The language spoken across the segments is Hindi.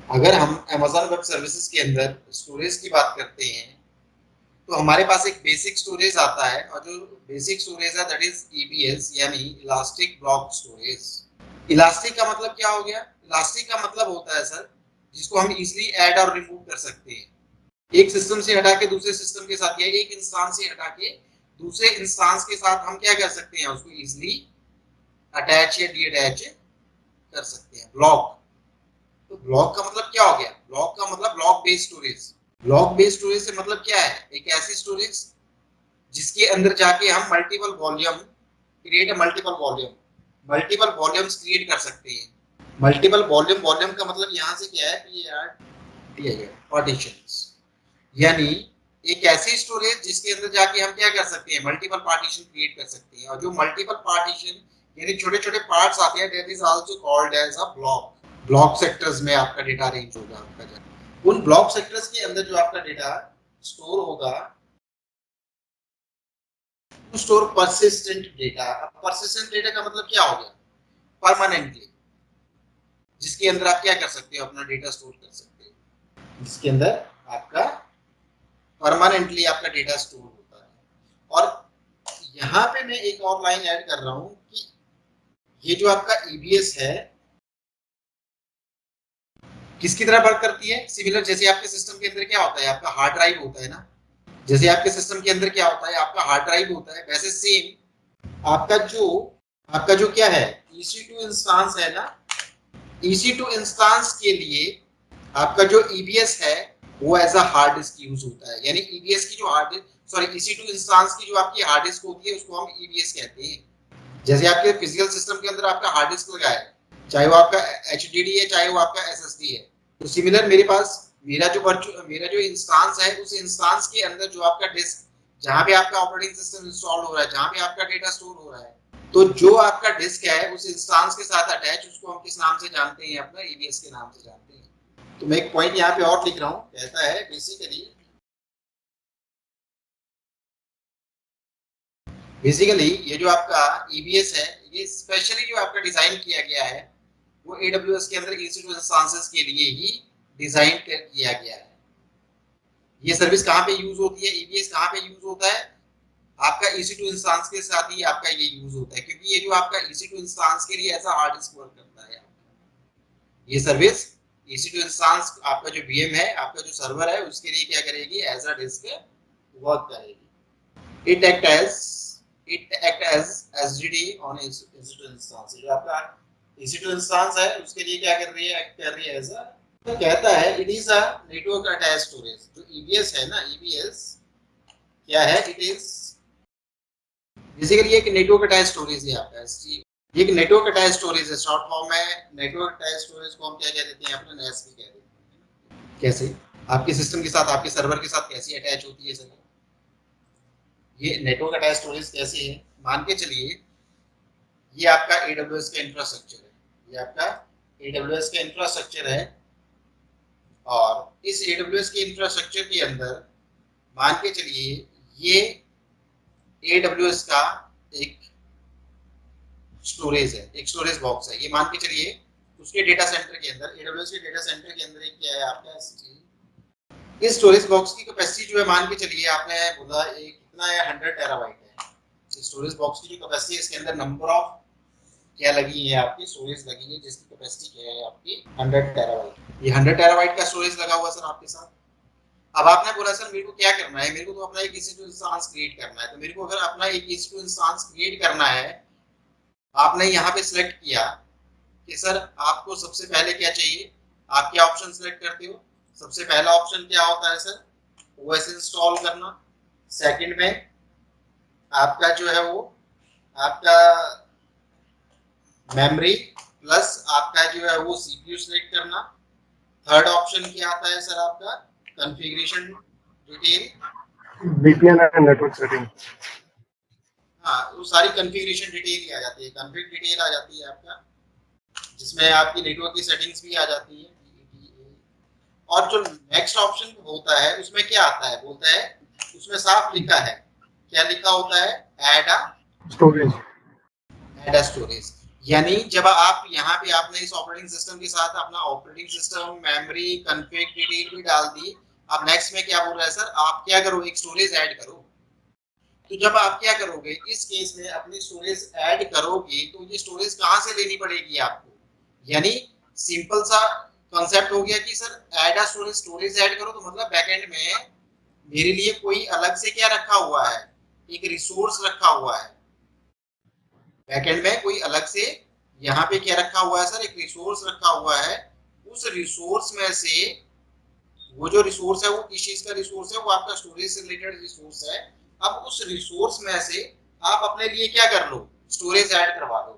अगर हम Amazon वेब सर्विसेज के अंदर स्टोरेज की बात करते हैं तो हमारे पास एक बेसिक स्टोरेज आता है और जो बेसिक स्टोरेज है दैट इज ईबीएस यानी इलास्टिक ब्लॉक स्टोरेज। इलास्टिक का मतलब क्या हो गया? इलास्टिक का मतलब होता है सर जिसको हम इजीली ऐड और रिमूव कर सकते हैं, एक सिस्टम से हटा के दूसरे सिस्टम के साथ या एक इंस्टांस से हटा के दूसरे इंस्टांस के साथ हम क्या कर सकते हैं, उसको इजीली अटैच या डी अटैच कर सकते हैं। ब्लॉक, तो ब्लॉक का मतलब क्या हो गया? ब्लॉक का मतलब block based storage. Block based storage से मतलब क्या है? एक ऐसी स्टोरेज जिसके अंदर जाके हम multiple volume create multiple volume multiple volumes create कर सकते हैं। मल्टीपल वॉल्यूम, वॉल्यूम का मतलब यहाँ से क्या है, दिया गया पार्टीशंस, यानी एक ऐसी स्टोरेज जिसके अंदर जाके हम क्या कर सकते हैं, मल्टीपल पार्टीशन क्रिएट कर सकते हैं। और जो मल्टीपल पार्टीशन यानी छोटे छोटे पार्ट्स आते हैं that is also called as a block. Block sectors में आपका डेटा अरेंज होगा। आपका उन ब्लॉक सेक्टर्स के अंदर जो आपका डेटा स्टोर होगा, स्टोर परसिस्टेंट डेटा। अब परसिस्टेंट डेटा का मतलब क्या हो गया? परमानेंटली, जिसके अंदर आप क्या कर सकते हो, अपना डेटा स्टोर कर सकते हो, जिसके अंदर आपका परमानेंटली आपका डेटा स्टोर होता है। और यहाँ पे मैं एक और लाइन ऐड कर रहा हूँ कि ये जो आपका ईबीएस है किसकी तरह वर्क करती है? सिमिलर, जैसे आपके सिस्टम के अंदर क्या होता है, आपका हार्ड ड्राइव होता है ना, जैसे आपके सिस्टम के अंदर क्या होता है, आपका हार्ड ड्राइव होता है, वैसे सेम आपका जो क्या है, EC2 इंस्टांस है ना, EC2 इंस्टांस के लिए आपका जो ईबीएस है वो as a hard disk use होता है। यानी ईबीएस की जो हार्ड सॉरी EC2 इंस्टांस की जो आपकी हार्ड डिस्क होती है उसको हम ईबीएस कहते हैं। जैसे आपके फिजिकल सिस्टम के अंदर आपका हार्ड डिस्क लगा है, चाहे वो आपका एचडीडी है चाहे वो आपका एसएसडी है, तो सिमिलर मेरे पास मेरा जो इंस्टांस है उस इंस्टांस के अंदर जो आपका डिस्क, जहां पे आपका ऑपरेटिंग सिस्टम इंस्टॉल हो रहा है, जहां पे आपका डेटा स्टोर हो रहा है, तो जो आपका डिस्क है उस इंस्टांस के साथ अटैच, उसको हम किस नाम से जानते हैं? अपना ईबीएस के नाम से जानते हैं। तो मैं एक पॉइंट यहाँ पे और लिख रहा हूँ, कहता है बेसिकली ये जो आपका ईबीएस है ये स्पेशली जो आपका डिजाइन किया गया है वो एडब्ल्यूएस के अंदर EC2 इंस्टांसेस के लिए ही डिजाइन किया गया है। ये सर्विस कहाँ पे यूज होती है, ईबीएस कहाँ पे यूज होता है? आपका EC2 इंस्टांस के साथ ही आपका ये यूज होता है, क्योंकि ये जो आपका EC2 इंस्टांस के लिए ऐसा हार्ड डिस्क वर्क करता है। ये सर्विस EC2 इंस्टांस आपका जो वीएम है, आपका जो सर्वर है, उसके लिए क्या करेगी, एज अ डिस्क वर्क करेगी। It act as SDD on EC2 instance. जो आपका EC2 इंस्टांस है उसके लिए क्या कर रही है, एक्ट कर रही है एज अ, तो कहता है it is a network attached storage. जो ईबीएस है ना, ईबीएस क्या है, इट इज बेसिकली एक नेटवर्क अटैच्ड स्टोरेज है आपका एसटी। ये एक नेटवर्क अटैच्ड स्टोरेज है, शॉर्ट फॉर्म में नेटवर्क अटैच्ड स्टोरेज को हम क्या कह देते हैं, अपना नेस भी कह देते हैं। कैसे आपके सिस्टम के साथ, आपके सर्वर के साथ कैसी अटैच होती है सर? ये नेटवर्क अटैच्ड स्टोरेज कैसे है, मान के चलिए ये आपका AWS का इंफ्रास्ट्रक्चर है, ये आपका AWS का इंफ्रास्ट्रक्चर है। और इस AWS के इंफ्रास्ट्रक्चर के अंदर मान के चलिए ये AWS का एक स्टोरेज है, एक स्टोरेज बॉक्स है, ये मान के चलिए उसके डेटा सेंटर के अंदर, AWS के डेटा सेंटर के अंदर एक क्या है आपका SSD। इस स्टोरेज बॉक्स की कैपेसिटी जो है, मान के चलिए आपने बोला एक कितना है, 100 टेराबाइट है। स्टोरेज बॉक्स की जो कैपेसिटी है, इसके अंदर नंबर ऑफ क्या लगी है, आपकी स्टोरेज लगी है जिसकी कैपेसिटी क्या है आपकी 100 टेराबाइट। ये 100 टेराबाइट का स्टोरेज लगा हुआ सर आपके साथ। अब आपने बोला सर मेरे को क्या करना है, मेरे को तो अपना एक EC2 इंस्टांस क्रिएट करना है। तो मेरे को अगर अपना एक EC2 इंस्टांस क्रिएट करना है, आपने यहाँ पे सिलेक्ट किया कि सर आपको सबसे पहले क्या चाहिए, आप क्या ऑप्शन सिलेक्ट करते हो? सबसे पहला ऑप्शन क्या होता है सर, OS इंस्टॉल करना। सेकंड में आपका जो है वो आपका मेमोरी प्लस आपका जो है वो CPU सिलेक्ट करना। थर्ड ऑप्शन क्या आता है सर आपका, configuration detail. VPN and network setting. हाँ, वो सारी कॉन्फ़िगरेशन डिटेल ही आ जाती है, कॉन्फ़िग डिटेल आ जाती है आपका, जिसमें आपकी नेटवर्क की सेटिंग्स भी आ जाती है। और जो नेक्स्ट ऑप्शन होता है उसमें क्या आता है, बोलता है उसमें साफ लिखा है, क्या लिखा होता है, add a storage. Add a storage. यानी जब आप यहाँ पे आपने इस ऑपरेटिंग सिस्टम के साथ अपना operating system, memory, config detail भी डाल दी। अब नेक्स्ट में क्या बोल रहा है सर, आप क्या करो, एक स्टोरेज ऐड करो। तो जब आप क्या करोगे, इस केस में अपनी स्टोरेज ऐड करोगे तो ये स्टोरेज कहाँ से लेनी पड़ेगी आपको, यानी सिंपल सा कॉन्सेप्ट हो गया कि sir add a storage, storage add करो तो मतलब बैकएंड में मेरे लिए कोई अलग से क्या रखा हुआ है, एक रिसोर्स रखा हुआ है। बैकएंड में कोई अलग से यहाँ पे क्या रखा हुआ है सर, एक रिसोर्स रखा हुआ है। उस रिसोर्स में से वो जो रिसोर्स है वो किस चीज का रिसोर्स है, वो आपका स्टोरेज से रिलेटेड रिसोर्स है। अब उस रिसोर्स में से आप अपने लिए क्या कर लो, स्टोरेज ऐड करवा दो।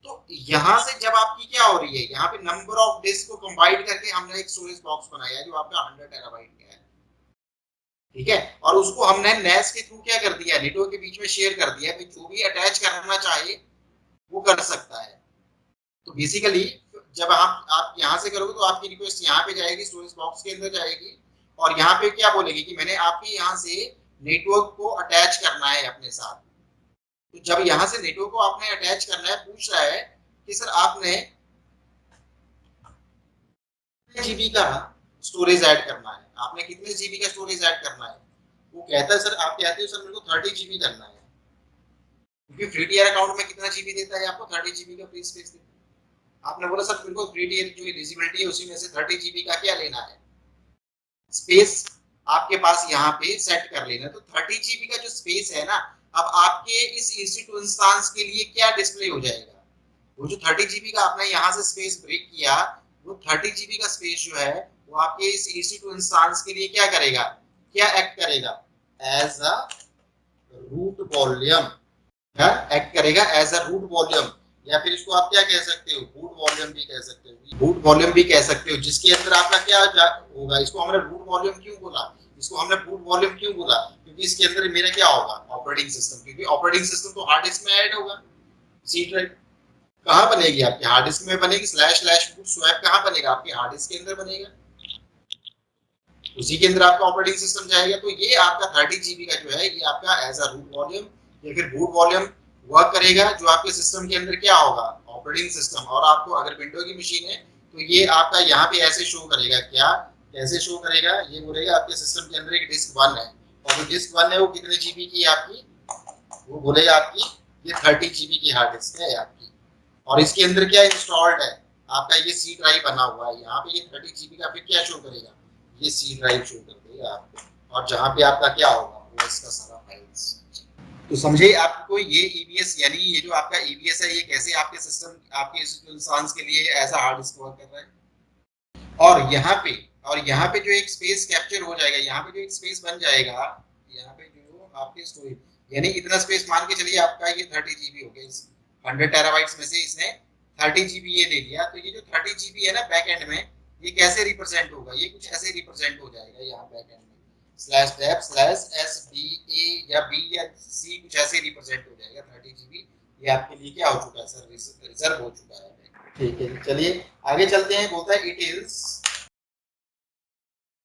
तो यहाँ से जब आपकी क्या हो रही है, यहाँ पे नंबर ऑफ डिस्क को कंबाइन करके हमने एक स्टोरेज बॉक्स बनाया है जो आपका 100 टेराबाइट का है, ठीक है। और उसको हमने नेस के थ्रू क्या कर दिया, नेटवर्क के बीच में शेयर कर दिया, जो भी अटैच करना चाहे वो कर सकता है। तो बेसिकली जब आप यहाँ से करोगे तो आपकी रिक्वेस्ट यहाँ पे जाएगी, स्टोरेज बॉक्स के अंदर जाएगी, और यहाँ पे क्या बोलेगी कि मैंने आपके यहाँ से नेटवर्क को अटैच करना है अपने साथ। तो जब यहाँ से नेटवर्क को आपने अटैच करना है, पूछ रहा है कि सर आपने जीबी का स्टोरेज ऐड करना है, आपने कितने जीबी का स्टोरेज ऐड करना है। वो कहता है सर, आप कहते हो सर मेरे को 30 जीबी करना है, क्योंकि फ्री टीयर अकाउंट में कितना जीबी देता है आपको, 30 जीबी का फ्री स्पेस देता है। आपने बोला सर मेरे को फ्री टीयर जो एलिजिबिलिटी है उसी में से 30 जीबी का क्या लेना है, स्पेस आपके पास यहाँ पे सेट कर लेना। तो 30 जीबी का जो स्पेस है ना, अब आपके इस EC2 इंस्टेंस के लिए क्या डिस्प्ले हो जाएगा, वो जो 30 जीबी का आपने यहाँ से स्पेस ब्रेक किया, वो 30 जीबी का स्पेस जो है वो आपके इस EC2 इंस्टेंस के लिए क्या करेगा, क्या एक्ट करेगा, एज अ रूट वॉल्यूम, क्या एक्ट करेगा, एज अ रूट वॉल्यूम। या फिर इसको आप क्या कह सकते हो, बूट वॉल्यूम भी कह सकते हो, बूट वॉल्यूम भी कह सकते हो, जिसके अंदर आपका क्या होगा। इसको हमने रूट वॉल्यूम क्यों बोला, इसको हमने बूट वॉल्यूम क्यों बोला, क्योंकि इसके अंदर मेरा क्या होगा, ऑपरेटिंग सिस्टम, क्योंकि ऑपरेटिंग सिस्टम तो हार्ड डिस्क में ऐड होगा। सी ड्राइव कहाँ बनेगी, आपके हार्ड डिस्क में बनेगी, स्लैश स्लैश बूट स्वैप कहाँ बनेगा, आपके हार्ड डिस्क के अंदर बनेगा, उसी के अंदर आपका ऑपरेटिंग सिस्टम जाएगा। तो ये आपका 30 जीबी का जो है ये आपका एज अ रूट वॉल्यूम या फिर बूट वॉल्यूम वर्क करेगा, जो आपके सिस्टम के अंदर क्या होगा, ऑपरेटिंग सिस्टम। और आपको अगर विंडो की मशीन है तो ये आपका यहाँ पे ऐसे शो करेगा, क्या कैसे शो करेगा, ये बोलेगा आपके सिस्टम के अंदर एक डिस्क 1 है, और जो डिस्क 1 है वो कितने जीबी की है आपकी, वो बोलेगा आपकी ये 30 जीबी की हार्ड डिस्क है आपकी। और इसके अंदर क्या इंस्टॉल्ड है, आपका ये सी ड्राइव बना हुआ है, यहाँ पे ये 30 जीबी का फिर क्या शो करेगा, ये सी ड्राइव शो कर देगा आपको, और जहाँ पे आपका क्या होगा वो इसका सारा फाइल्स। तो समझे आपको ये ईबीएस, यानी ये जो आपका ईबीएस है ये कैसे आपके सिस्टम, आपके इंस्टेंस के लिए as a hard disk work कर रहा है। और यहाँ पे जो एक स्पेस कैप्चर हो जाएगा, यहाँ पे जो एक स्पेस बन जाएगा, यहाँ पे जो आपके स्टोरेज, यानी इतना स्पेस मान के चलिए आपका ये 30 जीबी हो गया, इस 100 टेराबाइट्स में से इसने 30 जीबी ये ले लिया। तो ये जो 30 जीबी है ना बैक एंड में, ये कैसे रिप्रेजेंट होगा, ये कुछ ऐसे रिप्रेजेंट हो जाएगा यहाँ बैक एंड में, slash dep slash S B A या बी या सी, कुछ ऐसे रिप्रेजेंट हो जाएगा 30 जीबी। ये आपके लिए क्या हो चुका है सर, रिजर्व हो चुका है। ठीक है, चलिए आगे चलते हैं। बोलता है इट इज,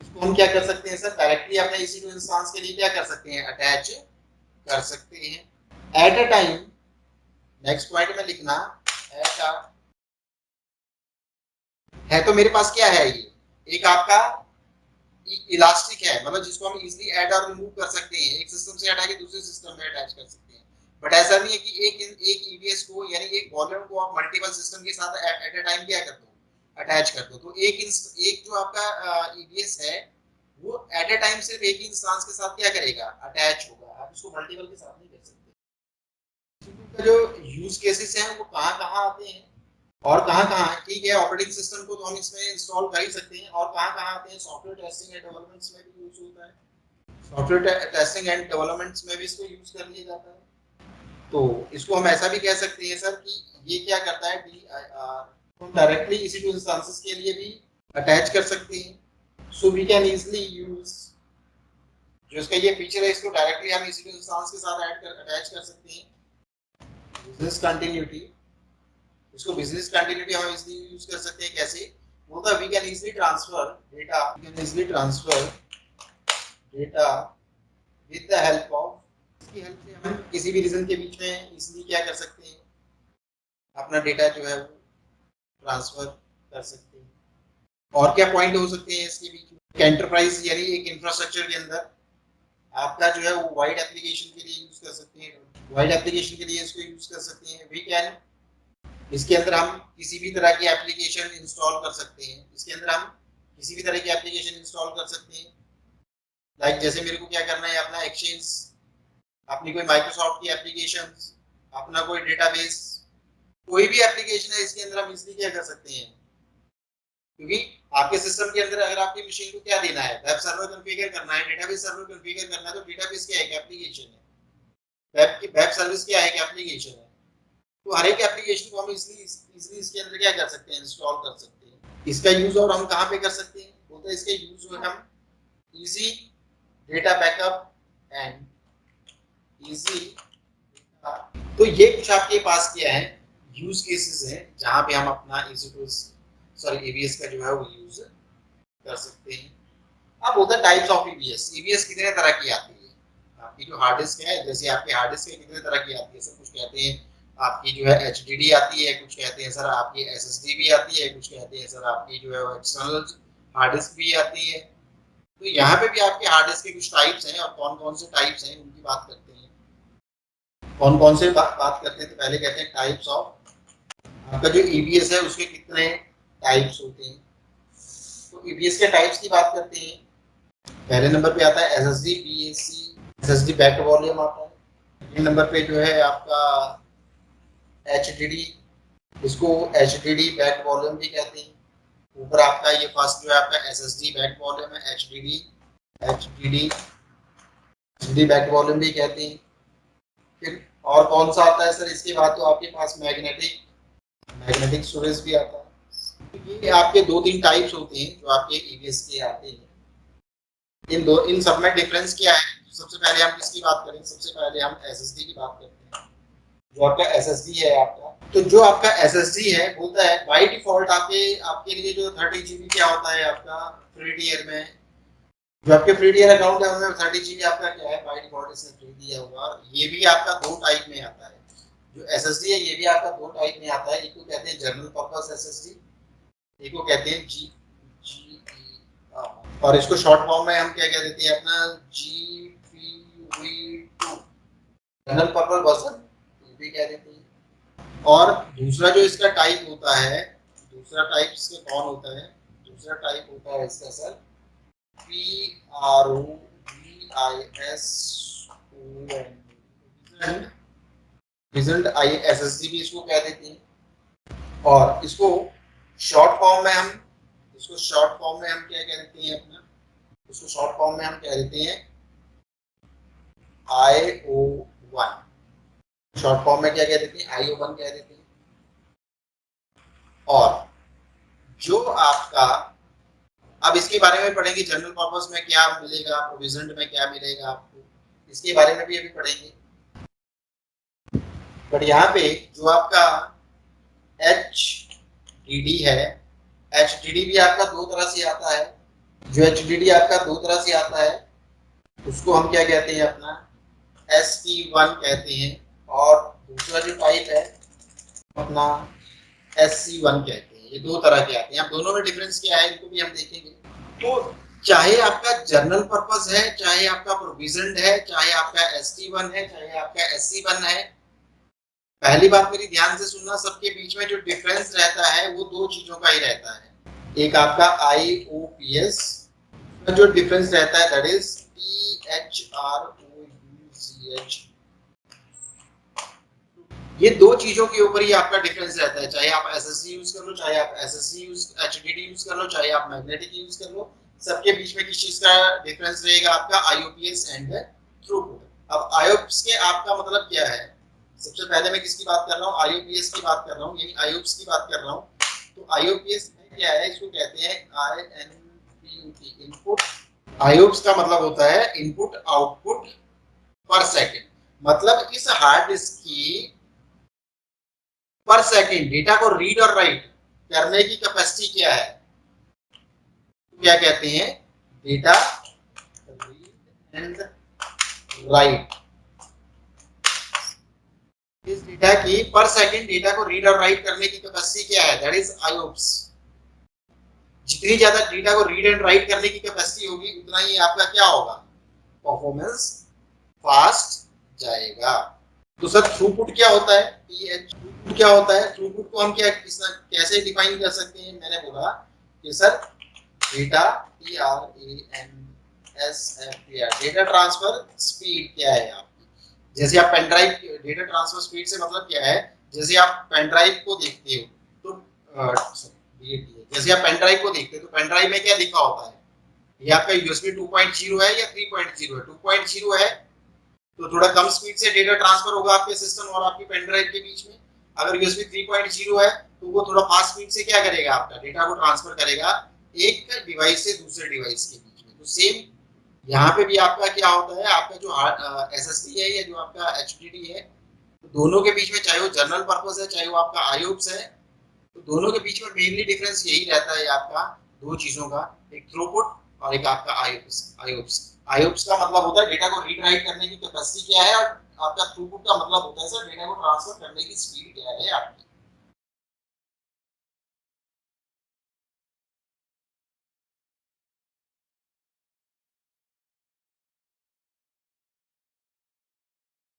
इसको हम क्या कर सकते हैं सर, डायरेक्टली अपने इसी इंस्टेंस के लिए क्या कर सकते हैं, अटैच कर सकते हैं। At a time, next point में लिखना, एट अ, है तो मेरे पास क्या है, ये एक आपका इलास्टिक है, मतलब जिसको हम इजीली ऐड और रिमूव कर सकते हैं, एक सिस्टम से हटा के दूसरे सिस्टम में अटैच कर सकते हैं। बट ऐसा नहीं है कि एक ईबीएस को यानी एक वॉल्यूम को आप मल्टीपल सिस्टम के साथ एट अ टाइम क्या कर दो, अटैच कर दो। तो एक जो आपका ईबीएस है वो एट अ टाइम सिर्फ एक ही इंस्टेंस के साथ क्या करेगा, अटैच होगा, आप इसको मल्टीपल के साथ नहीं कर सकते। का जो यूज केसेस हैं वो कहाँ-कहाँ आते हैं और कहाँ-कहाँ है, ठीक है। ऑपरेटिंग सिस्टम को तो हम इसमें इंस्टॉल कर ही सकते हैं, और कहाँ-कहाँ आते हैं, सॉफ्टवेयर टेस्टिंग एंड डेवलपमेंट्स में भी यूज होता है, सॉफ्टवेयर टेस्टिंग एंड डेवलपमेंट्स में भी इसको यूज कर लिया जाता है। तो इसको हम ऐसा भी कह सकते हैं सर कि ये क्या करता है, DIR हम डायरेक्टली इसी टू इंस्टेंसेस के लिए भी अटैच कर सकते हैं। So we can easily use, जो इसका ये फीचर है इसको डायरेक्टली हम इसी टू इंस्टेंस के साथ ऐड कर अटैच कर सकते हैं। बिजनेस कंटिन्यूटी, इसको बिजनेस कंटिन्यूटी हम इजीली यूज कर सकते हैं, कैसे होता है, we can easily transfer data, we can easily transfer data with the help of, इसकी हेल्प से हम किसी भी रीजन के बीच में इजीली क्या कर सकते हैं, अपना डेटा जो है वो ट्रांसफर कर सकते हैं। और क्या पॉइंट हो सकते हैं इसके बीच में? एंटरप्राइज यानी एक इंफ्रास्ट्रक्चर के अंदर आपका जो है वो वाइड एप्लीकेशन के लिए यूज कर सकते हैं, वाइड एप्लीकेशन के लिए इसको यूज कर सकते हैं। वी कैन, इसके अंदर हम किसी भी तरह की एप्लीकेशन इंस्टॉल कर सकते हैं, इसके अंदर हम किसी भी तरह की एप्लीकेशन इंस्टॉल कर सकते हैं। लाइक जैसे मेरे को क्या करना है, अपना एक्सचेंज, अपनी कोई माइक्रोसॉफ्ट की एप्लीकेशन, अपना कोई डेटाबेस, कोई भी एप्लीकेशन है इसके अंदर हम इसलिए क्या कर सकते हैं, क्योंकि आपके सिस्टम के अंदर अगर आपकी मशीन को क्या देना है, वेब सर्वर कॉन्फ़िगर करना है, डेटाबेस सर्वर कॉन्फ़िगर करना है, तो डेटाबेस क्या है, एक एप्लीकेशन है, वेब सर्विस क्या है, एक एप्लीकेशन है। तो हर एक एप्लीकेशन को हम इजीली इसके अंदर क्या कर सकते हैं, इंस्टॉल कर सकते हैं। इसका यूज और हम कहाँ पे कर सकते हैं, बोलते हैं इसके यूज में हम easy data backup and easy, तो ये कुछ आपके पास क्या है यूज केसेस हैं जहां पे हम अपना ईबीएस का जो है वो यूज कर सकते हैं। अब होता है टाइप्स ऑफ ईबीएस। ईबीएस कितने तरह की आती है, आपकी जो हार्ड डिस्क है, जैसे आपकी हार्ड डिस्क कितने तरह की आती है, सब कुछ कहते हैं आपकी जो है एचडीडी आती है, कुछ कहते हैं सर आपकी एसएसडी भी आती है, कुछ कहते हैं सर आपकी जो है एक्सटर्नल हार्ड डिस्क भी आती है। तो यहाँ पे भी आपके हार्ड डिस्क के कुछ टाइप्स हैं और कौन कौन से टाइप्स हैं उनकी बात करते हैं। कौन कौन से बात करते हैं, तो पहले कहते हैं टाइप्स ऑफ, आपका जो ईबीएस है उसके कितने टाइप्स होते हैं। तो ईबीएस के टाइप्स की बात करते हैं। पहले नंबर पे आता है SSD BSc, SSD backed volume आता है। सेकंड नंबर पे जो है आपका एचडीडी, इसको एचडीडी बैक्ड वॉल्यूम भी कहते हैं। ऊपर आपका ये फर्स्ट जो है आपका एसएसडी बैक्ड वॉल्यूम है, एचडीडी बैक्ड वॉल्यूम भी कहते हैं। फिर और कौन सा आता है सर इसके बाद, तो आपके पास मैग्नेटिक स्टोरेज भी आता है। ये आपके दो तीन टाइप्स होते हैं जो आपके ईबीएस के आते हैं। इन सब में डिफरेंस क्या है, सबसे पहले हम किसकी बात करें, सबसे पहले हम एसएसडी की बात करते हैं। जो आपका एसएसडी है आपका, तो जो आपका एसएसडी है बोलता है बाय डिफॉल्ट आपके लिए जो 30 जीबी क्या होता है आपका फ्री टियर में, जो आपके फ्री टियर अकाउंट है उसमें 30 जीबी आपका क्या है बाय डिफॉल्ट इसने फ्री दिया हुआ। ये भी आपका दो टाइप में आता है, जो एसएसडी है ये भी आपका दो टाइप में आता है। एक को कहते हैं जनरल पर्पस एसएसडी, एक को कहते हैं जी जी और इसको शॉर्ट फॉर्म में हम क्या कह देते हैं अपना GPV2, जनरल पर्पस वर्जन भी कह देते हैं। और दूसरा जो इसका टाइप होता है, दूसरा टाइप इसका कौन होता है, दूसरा टाइप होता है इसका सर रिजल्ट एसएसडी भी इसको कह देते हैं। और इसको शॉर्ट फॉर्म में हम क्या कह देते हैं अपना, इसको शॉर्ट फॉर्म में हम कह देते हैं IO1, शॉर्ट फॉर्म में क्या कह देते हैं IO1 कह देते हैं। और जो आपका, अब इसके बारे में पढ़ेंगे जनरल पर्पस में क्या मिलेगा, प्रोविजन में क्या मिलेगा आपको, इसके बारे में भी अभी पढ़ेंगे। बट यहाँ पे जो आपका HDD है, HDD भी आपका दो तरह से आता है। जो HDD आपका दो तरह से आता है उसको हम क्या कहते हैं अपना ST1 कहते हैं, और दूसरा जो टाइप है अपना SC1 कहते हैं। ये दो तरह के आते हैं। अब दोनों में डिफरेंस क्या है इनको भी हम देखेंगे। तो चाहे आपका जनरल पर्पस है, चाहे आपका प्रोविजन है, चाहे आपका ST1 है, चाहे आपका SC1 है, पहली बात मेरी ध्यान से सुनना, सबके बीच में जो डिफरेंस रहता है वो दो चीजों का ही रहता है। एक आपका IOPS का जो डिफरेंस रहता है दैट इज THROUCH। ये दो चीजों के ऊपर ही आपका डिफरेंस रहता है, चाहे आप SSD यूज कर लो, चाहे आप SSD यूज HDD यूज कर लो, चाहे आप मैग्नेटिक यूज कर लो, सबके बीच में किस चीज का डिफरेंस रहेगा आपका IOPS एंड थ्रूपुट। अब IOPS के आपका मतलब क्या है, सबसे पहले मैं किसकी बात कर रहा हूँ, IOPS की बात कर रहा हूँ, यानी IOPS की बात कर रहा हूँ। तो IOPS क्या है, इसको कहते हैं INPUT, इनपुट। IOPS का मतलब होता है इनपुट आउटपुट पर सेकंड, मतलब इस हार्ड डिस्क की पर सेकंड डेटा को रीड और राइट करने की कैपेसिटी क्या है, क्या कहते हैं डेटा रीड एंड राइट। इस डेटा की पर सेकंड डेटा को रीड और राइट करने की कैपेसिटी क्या है, दैट इज आईओप्स। जितनी ज्यादा डेटा को रीड एंड राइट करने की कैपेसिटी होगी उतना ही आपका क्या होगा, परफॉर्मेंस फास्ट जाएगा। तो सर थ्रूपुट क्या होता है, थ्रूपुट क्या होता है, थ्रूपुट को हम क्या कैसे डिफाइन कर सकते हैं, मैंने बोला कि sir data data transfer speed क्या है आपकी। जैसे आप pen drive, data transfer speed से मतलब क्या है, जैसे आप पेन ड्राइव को देखते हो तो जैसे आप पेन ड्राइव को देखते हो तो पेन ड्राइव में क्या लिखा होता है, ये आपका यूएसबी 2.0 है या 3.0 है, 2.0 है तो थोड़ा कम स्पीड से डेटा ट्रांसफर होगा आपके सिस्टम और आपकी पेन ड्राइव के बीच में। अगर यूएसबी 3.0 है तो वो थोड़ा फास्ट स्पीड से क्या करेगा, आपका डेटा को ट्रांसफर करेगा एक डिवाइस से दूसरे डिवाइस के बीच में। तो सेम यहाँ पे भी आपका क्या होता है, आपका जो एसएसडी है या जो आपका एचडीडी है, तो दोनों के बीच में चाहे वो जनरल पर्पस है चाहे वो आपका आईओप्स है, तो दोनों के बीच में मेनली डिफरेंस यही रहता है आपका दो चीजों का, एक थ्रूपुट और एक आपका आईओप्स। आईओप्स आईओप्स का मतलब होता है डेटा को रीड राइट करने की कैपेसिटी क्या है, और आपका थ्रूपुट का मतलब होता है सर डेटा को ट्रांसफर करने की स्पीड क्या है आपकी।